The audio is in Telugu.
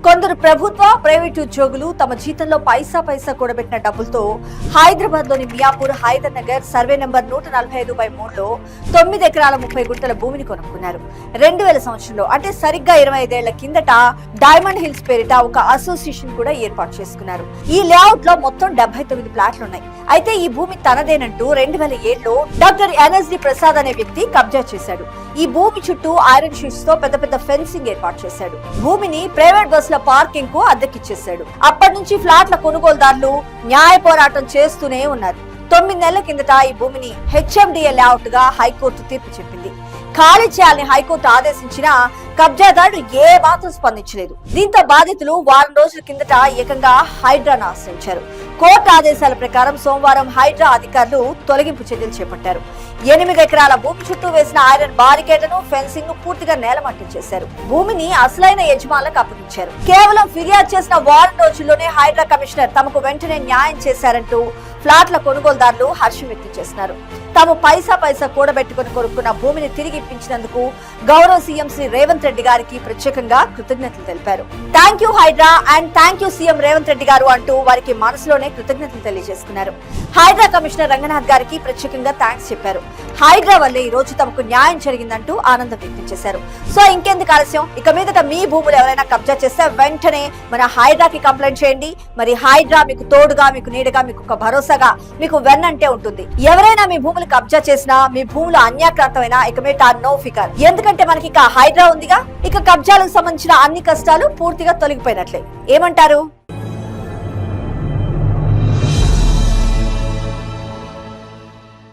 కొందరు ప్రభుత్వ ప్రైవేటు ఉద్యోగులు తమ జీతంలో పైసా కూడబెట్టిన డబ్బులతో హైదరాబాద్ లోని మియాపూర్ హైదర్ నగర్ సర్వే నంబర్ 145/3లో 9 ఎకరాల 30 గుంటల భూమిని కొనుక్కున్నారు. 2000 సంవత్సరంలో అంటే సరిగ్గా 25 ఏళ్ల కిందట డైమండ్ హిల్స్ పేరిట ఒక అసోసియేషన్ కూడా ఏర్పాటు చేసుకున్నారు. ఈ లేఅవుట్ లో మొత్తం 79 ప్లాట్లు ఉన్నాయి. అయితే ఈ భూమి తనదేనంటూ 2007లో డాక్టర్ ఎన్ఎస్డి ప్రసాద్ అనే వ్యక్తి కబ్జా చేశాడు. ఈ భూమి చుట్టూ ఐరన్ షీట్స్ తో పెద్ద ఫెన్సింగ్ ఏర్పాటు చేశాడు. భూమిని ప్రైవేట్ బస్సుల పార్కింగ్ కు అద్దెకిచ్చేశాడు. అప్పటి నుంచి ఫ్లాట్ల కొనుగోలుదారులు న్యాయ పోరాటం చేస్తూనే ఉన్నారు. 9 నెలల కిందట ఈ భూమిని హెచ్ఎండిఏ లేఅవుట్ గా హైకోర్టు తీర్పు చెప్పింది. ఖాళీ చేయాలని హైకోర్టు ఆదేశించినా కబ్జాదారుడు ఏ మాత్రం స్పందించలేదు. దీంతో బాధితులు వారం రోజుల కిందట ఏకంగా హైడ్రాను ఆశ్రయించారు. కోర్టు ఆదేశాల ప్రకారం సోమవారం హైడ్రా అధికారులు తొలగింపు చర్యలు చేపట్టారు. 8 ఎకరాల భూమి చుట్టూ వేసిన ఐరన్ బారికేడ్లను ఫెన్సింగ్ ను పూర్తిగా నేలమట్టం చేశారు. భూమిని అసలైన యజమానులకు అప్పగించారు. కేవలం ఫిర్యాదు చేసిన వారం రోజుల్లోనే హైడ్రా కమిషనర్ తమకు వెంటనే న్యాయం చేశారంటూ ఫ్లాట్ల కొనుగోలుదారులు హర్షం వ్యక్తం చేస్తున్నారు. తాము పైసా కూడబెట్టుకుని కొనుక్కున్న భూమిని తిరిగి ఇప్పించినందుకు గౌరవ సీఎం శ్రీ రేవంత్ రెడ్డి గారికి ప్రత్యేకంగా కృతజ్ఞతలు తెలిపారు. Thank you Hydraa and thank you CM Revanth Reddy గారు అంటూ వారికి మనసులోనే కృతజ్ఞతలు తెలియజేసుకున్నారు. హైడ్రా కమిషనర్ రంగనాథ్ గారికి ప్రత్యేకంగా థ్యాంక్స్ చెప్పారు. హైడ్రా వల్లే ఈ రోజు తమకు న్యాయం జరిగిందంటూ ఆనందం వ్యక్తం చేశారు. సో ఇంకెందుకు ఆలస్యం, ఇక మీదట మీ భూములు ఎవరైనా కబ్జా చేస్తే వెంటనే మన హైడ్రాకి కంప్లైంట్ చేయండి. మరి హైడ్రా మీకు తోడుగా, మీకు నీడగా, మీకు ఒక భరోసాగా, మీకు వెన్నంటే ఉంటుంది. ఎవరైనా మీ భూములు కబ్జా చేసినా, మీ భూములు అన్యాక్రాంతమైనా ఇక మీట నో ఫికర్. ఎందుకంటే మనకి ఇక హైడ్రా ఉందిగా, ఇక కబ్జాలకు సంబంధించిన అన్ని కష్టాలు పూర్తిగా తొలగిపోయినట్లే. ఏమంటారు?